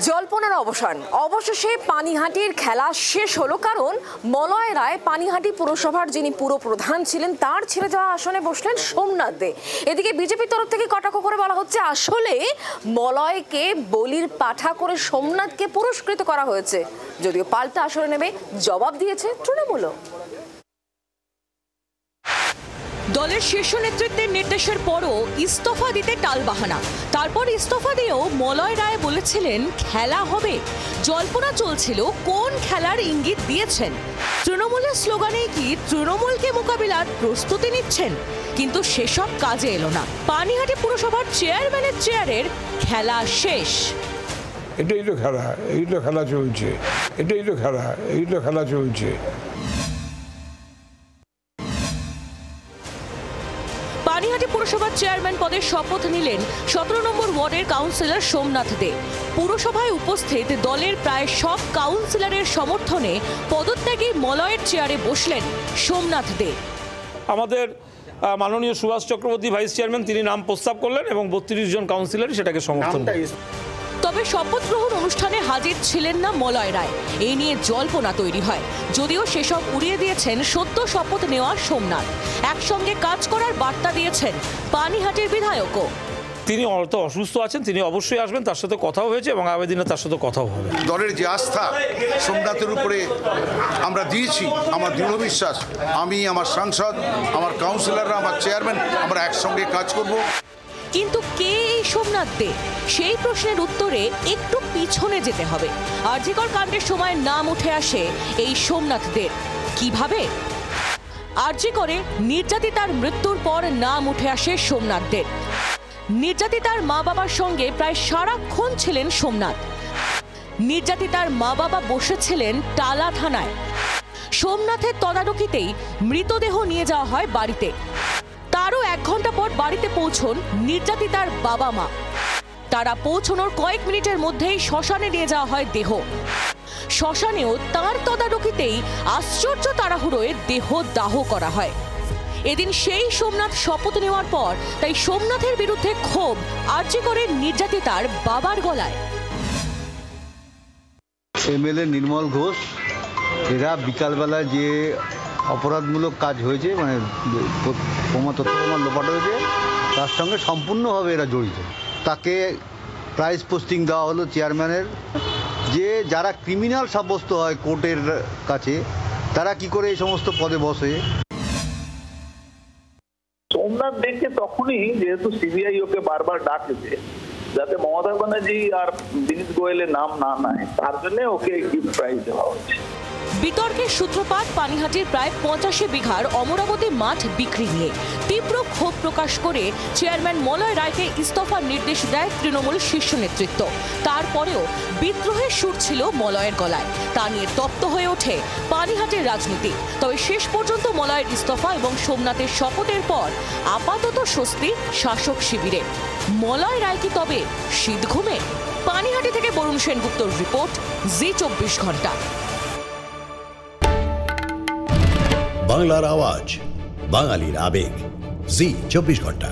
জল্পনার অবসান, অবশেষে পানিহাটির খেলা শেষ হলো। কারণ মলয় রায় পানিহাটি পুরসভার যিনি পুরপ্রধান ছিলেন তার ছেড়ে যাওয়া আসনে বসলেন সোমনাথ দে। এদিকে বিজেপির তরফ থেকে কটাক্ষ করে বলা হচ্ছে আসলে মলয়কে বলির পাঠা করে সোমনাথকে পুরস্কৃত করা হয়েছে। যদিও পাল্টা আসনে নেমে জবাব দিয়েছে তৃণমূলও। দলের শীর্ষ নেতৃত্বের নির্দেশের পরও ইস্তফা দিতে টালবাহানা। তারপর ইস্তফা দিয়েও মলয় রায় বলেছিলেন খেলা হবে। জল্পনা চলছিল কোন খেলার ইঙ্গিত দিয়েছেন। তৃণমূলের স্লোগানে কি তৃণমূলকে মোকাবিলার প্রস্তুতি নিচ্ছেন? কিন্তু সেসব কাজে এলো না। পানিহাটি পুরসভার চেয়ারম্যানের চেয়ারের খেলা শেষ। এটাই তো খেলা, এই তো খেলা চলছে, এটাই তো খেলা, এই তো খেলা চলছে। পানিহাটি পুরসভার চেয়ারম্যান পদে শপথ নিলেন 17 নম্বর ওয়ার্ডের কাউন্সিলর সোমনাথ দে। পুরসভায় উপস্থিত দলের প্রায় সব কাউন্সিলরের সমর্থনে পদত্যাগী মলয়ের চেয়ারে বসলেন সোমনাথ দে। আমাদের মাননীয় সুভাষ চক্রবর্তী ভাইস চেয়ারম্যান তিনি নাম প্রস্তাব করলেন এবং 32 জন কাউন্সিলর সেটাকে সমর্থন করেন। তবে শপথ গ্রহণ অনুষ্ঠানে হাজির ছিলেন না মলয় রায়। এই নিয়ে জল্পনা তৈরি হয়। যদিও সেসব উড়িয়ে দিয়েছেন সদ্য শপথ নেওয়া সোমনাথ। একসঙ্গে কাজ করার বার্তা দিয়েছেন পানিহাটির বিধায়কও। তিনি অত অসুস্থ আছেন, তিনি অবশ্যই আসবেন, তার সাথে কথাও হয়েছে এবং আগামী দিনে তার সাথে কথাও হবে। দলের যে আস্থা সোমনাথের উপরে আমরা দিয়েছি, আমার দৃঢ় বিশ্বাস আমি, আমার সাংসদ, আমার কাউন্সিলররা, আমার চেয়ারম্যান আমরা একসঙ্গে কাজ করব। কিন্তু কে এই সোমনাথ দে? সেই প্রশ্নের উত্তরে একটু পিছনে যেতে হবে। আরজিকর কাণ্ডের সময় নাম উঠে আসে এই সোমনাথ দের। কিভাবে? আরজিকরে নির্যাতিতার মৃত্যুর পর নাম উঠে আসে সোমনাথ দের। নির্যাতিতার মা বাবার সঙ্গে প্রায় সারাক্ষণ ছিলেন সোমনাথ। নির্যাতিতার মা বাবা বসেছিলেন টালা থানায়। সোমনাথের তদারকিতেই মৃতদেহ নিয়ে যাওয়া হয় বাড়িতে। তারও 1 ঘন্টা পর বাড়িতে পৌঁছন নির্যাতিতার বাবা মা। তারা পৌঁছানোর কয়েক মিনিটের মধ্যেই শ্মশানে নিয়ে যাওয়া হয় দেহ। শ্মশানেও তার তদারকিতেই আশ্চর্য তাড়াহুড়োয় দেহ দাহ করা হয়। এদিন সেই সোমনাথ শপথ নেওয়ার পর তাই সোমনাথের বিরুদ্ধে ক্ষোভ আরজিকরের নির্যাতিতার বাবার গলায়। এমএলএ নির্মল ঘোষ এরা বিকালবেলা যে অপরাধমূলক কাজ হয়েছে, মানে তথ্য প্রমাণ লোপাট হয়েছে, তার সঙ্গে সম্পূর্ণভাবে এরা জড়িত। তাকে প্রাইজ পোস্টিং দেওয়া হলো চেয়ারম্যানের। যে যারা ক্রিমিনাল সাব্যস্ত হয় কোর্টের কাছে, তারা কি করে এই সমস্ত পদে বসে? সোমনাথ দেখে তখনই, যেহেতু সিবিআই ওকে বারবার ডাকেছে যাতে মমতা ব্যানার্জি আর বিনীত গোয়েলের নাম না নেয়, তার জন্য ওকে গিফট প্রাইজ দেওয়া হচ্ছে। বিতর্কের সূত্রপাত পানিহাটির প্রায় 85 বিঘার অমরাবতী মাঠ বিক্রি নিয়ে। তীব্র ক্ষোভ প্রকাশ করে চেয়ারম্যান মলয় রায়কে ইস্তফার নির্দেশ দেয় তৃণমূল শীর্ষ নেতৃত্ব। তারপরেও বিদ্রোহের সুর ছিল মলয়ের গলায়। তা নিয়ে তপ্ত হয়ে ওঠে পানিহাটির রাজনীতি। তবে শেষ পর্যন্ত মলয়ের ইস্তফা এবং সোমনাথের শপথের পর আপাতত স্বস্তি শাসক শিবিরে। মলয় রায় কি তবে শীত ঘুমে? পানিহাটি থেকে বরুণ সেনগুপ্তর রিপোর্ট, জি 24 ঘন্টা। বাংলার আওয়াজ, বাঙালির আবেগ, জি 24 ঘন্টা।